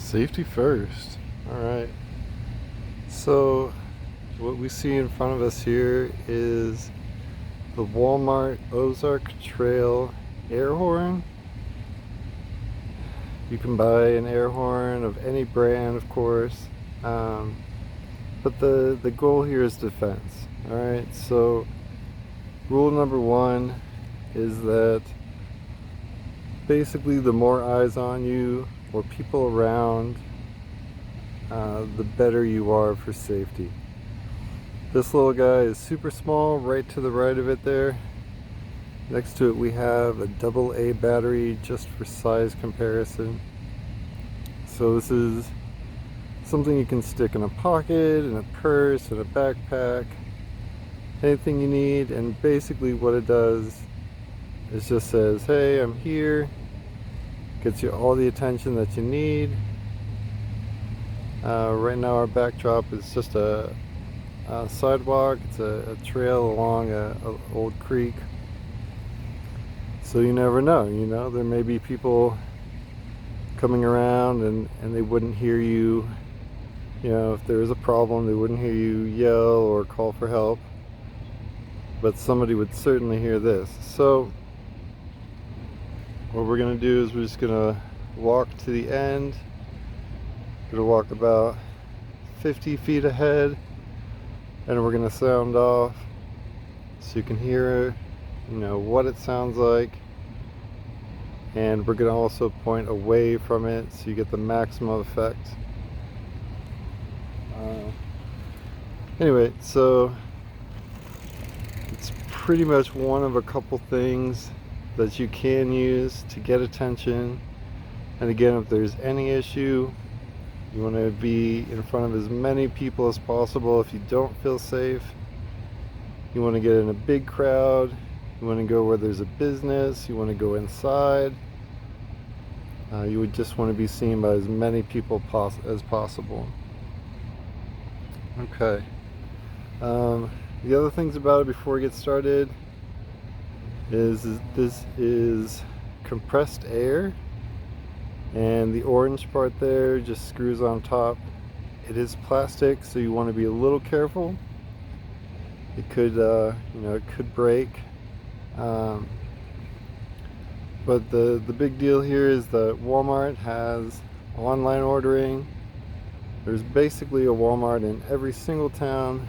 Safety first. All right. So, what we see in front of us here is the Walmart Ozark Trail air horn. You can buy an air horn of any brand, of course, but the goal here is defense. All right. So, rule number one is that basically the more eyes on you or people around, the better you are for safety. This little guy is super small, right to the right of it there. Next to it we have a AA battery just for size comparison. So this is something you can stick in a pocket, in a purse, in a backpack, anything you need. And basically what it does is just says, hey, I'm here. Gets you all the attention that you need. Right now our backdrop is just a sidewalk. It's a trail along a old creek. So you never know, there may be people coming around and they wouldn't hear you. If there was a problem, they wouldn't hear you yell or call for help. But somebody would certainly hear this. So what we're going to do is we're just going to walk to the end. Going to walk about 50 feet ahead, and we're going to sound off so you can hear what it sounds like. And we're going to also point away from it so you get the maximum effect. Anyway, so it's pretty much one of a couple things that you can use to get attention. And again, if there's any issue, you want to be in front of as many people as possible. If you don't feel safe, you want to get in a big crowd. You want to go where there's a business. You want to go inside. You would just want to be seen by as many people as possible. Okay. The other things about it before we get started is this is compressed air, and the orange part there just screws on top. It is plastic, so you want to be a little careful. It could it could break. But the big deal here is that Walmart has online ordering. There's basically a Walmart in every single town,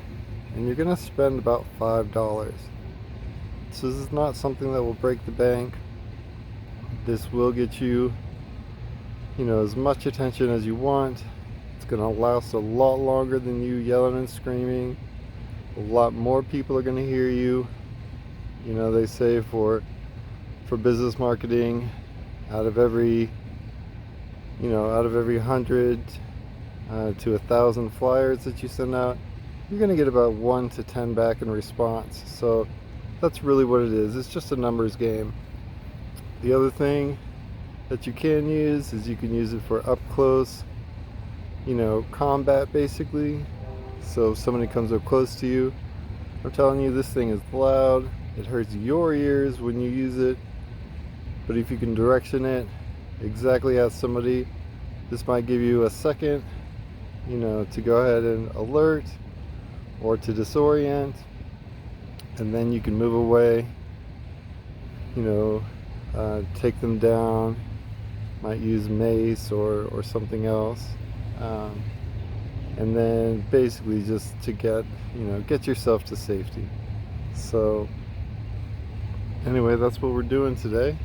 and you're gonna spend about $5. So this is not something that will break the bank. This will get you, as much attention as you want. It's gonna last a lot longer than you yelling and screaming. A lot more people are gonna hear you. They say for business marketing, out of every 100 to 1,000 flyers that you send out, you're gonna get about 1 to 10 back in response. So that's really what it is. It's just a numbers game. The other thing that you can use is you can use it for up close, combat basically. So if somebody comes up close to you, I'm telling you, this thing is loud. It hurts your ears when you use it. But if you can direction it exactly at somebody, this might give you a second, to go ahead and alert or to disorient. And then you can move away, take them down. Might use mace or something else. And then basically just to get yourself to safety. So anyway, that's what we're doing today.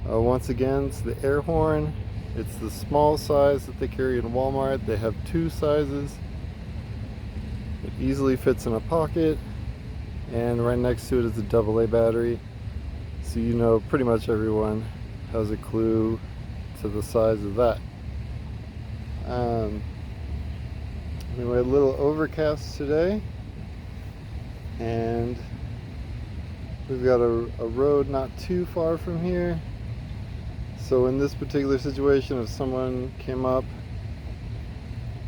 Once again, it's the air horn. It's the small size that they carry in Walmart. They have 2 sizes. It easily fits in a pocket, and right next to it is a AA battery. So pretty much everyone has a clue to the size of that. Anyway, a little overcast today, and we've got a road not too far from here. So in this particular situation, if someone came up,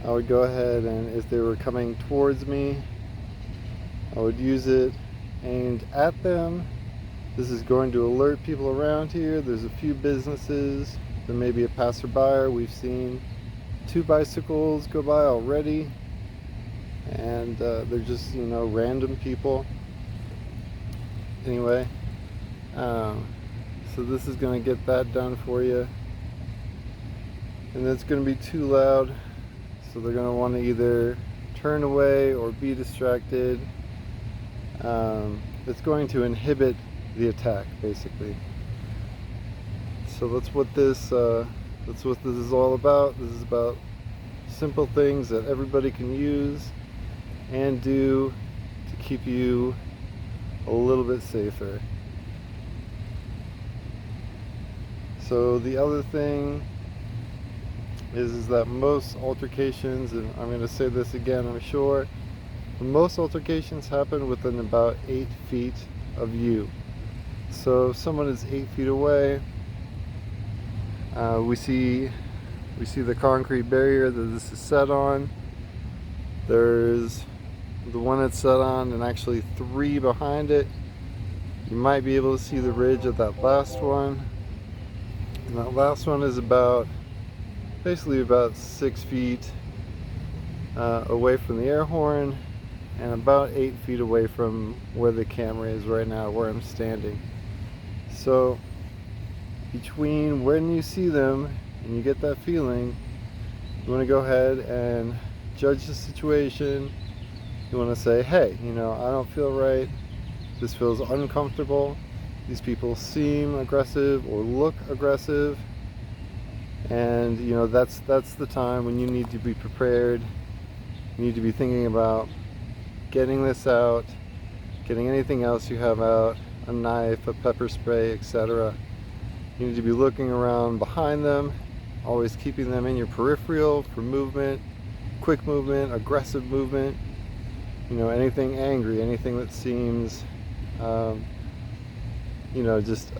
I would go ahead, and if they were coming towards me, I would use it aimed at them. This is going to alert people around here. There's a few businesses. There may be a passerby we've seen 2 bicycles go by already, and they're just, random people. Anyway, so this is going to get that done for you, and it's going to be too loud, so they're going to want to either turn away or be distracted. It's going to inhibit the attack, basically. So that's what this is all about. This is about simple things that everybody can use and do to keep you a little bit safer. So the other thing is that most altercations, and I'm going to say this again, I'm sure, most altercations happen within about 8 feet of you. So if someone is 8 feet away, we see the concrete barrier that this is set on. There's the one it's set on, and actually 3 behind it. You might be able to see the ridge of that last one. And that last one is basically about 6 feet away from the air horn, and about 8 feet away from where the camera is right now, where I'm standing. So between when you see them and you get that feeling, you want to go ahead and judge the situation. You want to say, hey, I don't feel right. This feels uncomfortable. These people seem aggressive or look aggressive. And that's the time when you need to be prepared. You need to be thinking about getting this out, getting anything else you have out, a knife, a pepper spray, etc. You need to be looking around behind them, always keeping them in your peripheral for movement, quick movement, aggressive movement, anything angry, anything that seems just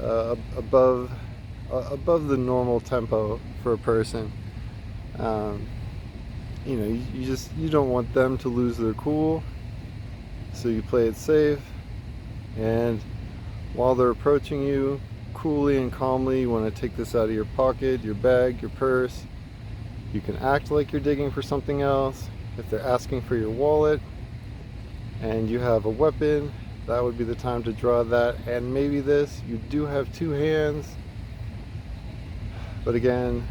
above the normal tempo for a person. You don't want them to lose their cool, so you play it safe. And while they're approaching you, coolly and calmly, you want to take this out of your pocket, your bag, your purse. You can act like you're digging for something else. If they're asking for your wallet and you have a weapon, that would be the time to draw that. And maybe this, you do have 2 hands. But again,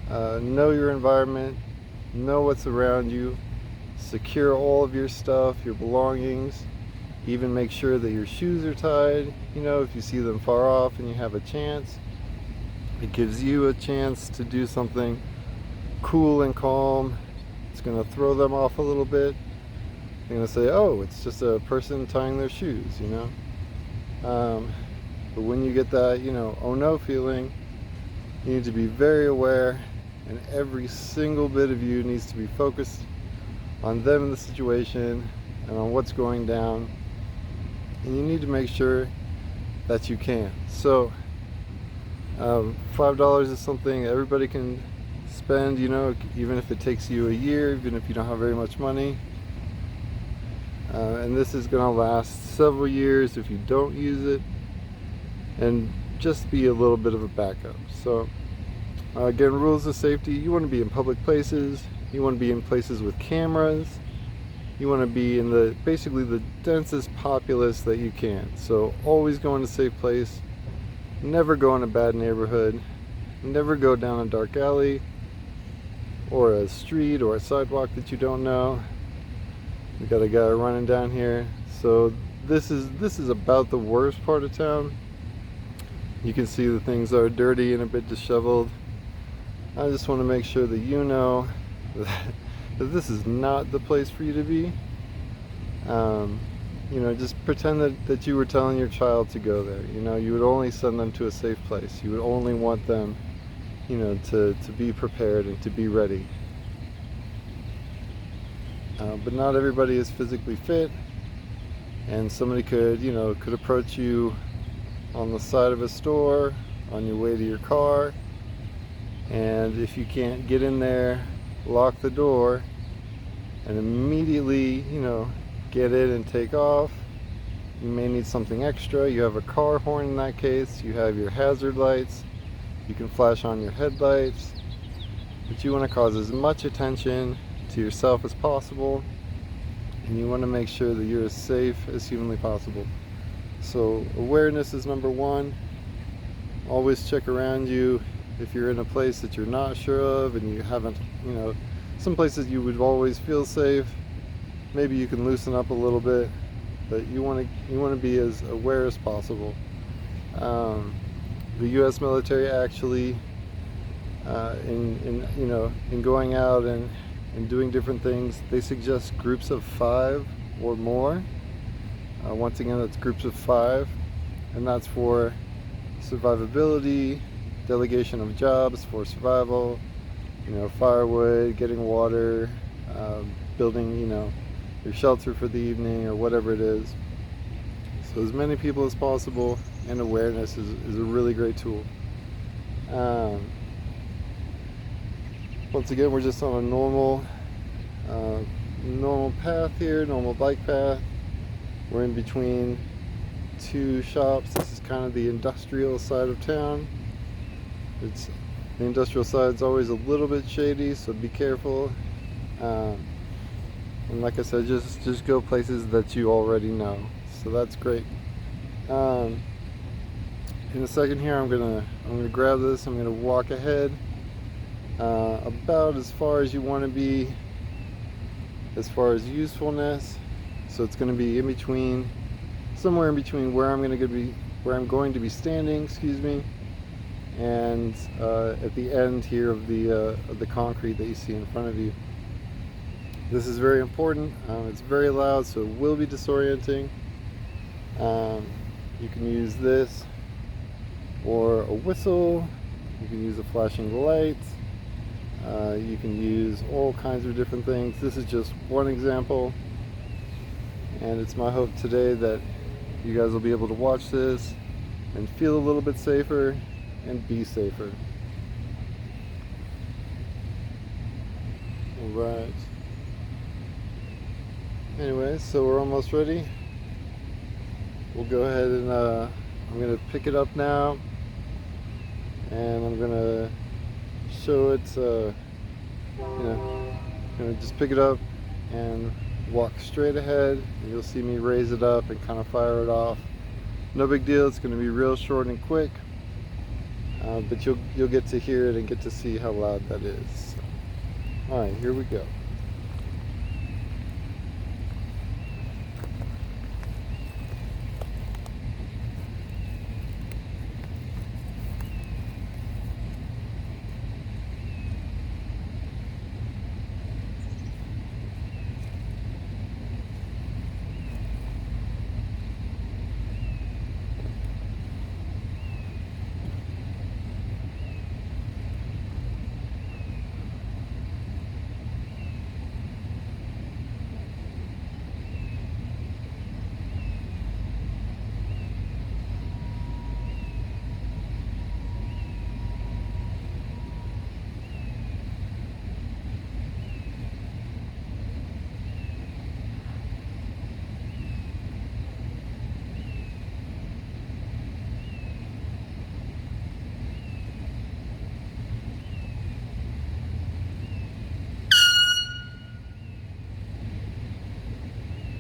know your environment, know what's around you, secure all of your stuff, your belongings, even make sure that your shoes are tied. If you see them far off and you have a chance, it gives you a chance to do something cool and calm. It's going to throw them off a little bit. They're going to say, oh, it's just a person tying their shoes, But when you get that, oh no feeling, you need to be very aware, and every single bit of you needs to be focused on them in the situation and on what's going down. And you need to make sure that you can. So $5 is something everybody can spend, even if it takes you a year, even if you don't have very much money. And this is going to last several years if you don't use it, and just be a little bit of a backup. So again, rules of safety: you want to be in public places, you want to be in places with cameras, you want to be in basically the densest populace that you can. So always go in a safe place, never go in a bad neighborhood, never go down a dark alley or a street or a sidewalk that you don't know. We got a guy running down here. So this is about the worst part of town. You can see the things are dirty and a bit disheveled. I just want to make sure that you know that this is not the place for you to be. Just pretend that you were telling your child to go there. You would only send them to a safe place. You would only want them, to be prepared and to be ready. But not everybody is physically fit, and somebody could approach you on the side of a store on your way to your car, and if you can't get in there, lock the door and immediately get in and take off. You may need something extra. You have a car horn in that case. You have your hazard lights. You can flash on your headlights. but you want to cause as much attention to yourself as possible, and you want to make sure that you're as safe as humanly possible. So awareness is number one. Always check around you. If you're in a place that you're not sure of and you haven't, some places you would always feel safe, maybe you can loosen up a little bit, but you want to be as aware as possible. The U.S. military actually, in going out and doing different things, they suggest groups of 5 or more. Once again, that's groups of 5, and that's for survivability, delegation of jobs for survival, firewood, getting water, building, your shelter for the evening or whatever it is. So as many people as possible, and awareness is a really great tool. Once again, we're just on a normal path here, normal bike path. We're in between 2 shops. This is kind of the industrial side of town. The industrial side's always a little bit shady, so be careful. And like I said, just go places that you already know. So that's great. In a second here, I'm gonna grab this. I'm gonna walk ahead about as far as you want to be as far as usefulness. So it's going to be in between, somewhere in between where I'm going to be standing, excuse me, and at the end here of the concrete that you see in front of you. This is very important. It's very loud, so it will be disorienting. You can use this or a whistle. You can use a flashing light. You can use all kinds of different things. This is just one example, and it's my hope today that you guys will be able to watch this and feel a little bit safer and be safer. Alright. Anyways, so we're almost ready. We'll go ahead and I'm going to pick it up now, and I'm going to show it, gonna just pick it up and walk straight ahead, and you'll see me raise it up and kind of fire it off. No big deal, it's going to be real short and quick, but you'll get to hear it and get to see how loud that is. So, alright, here we go.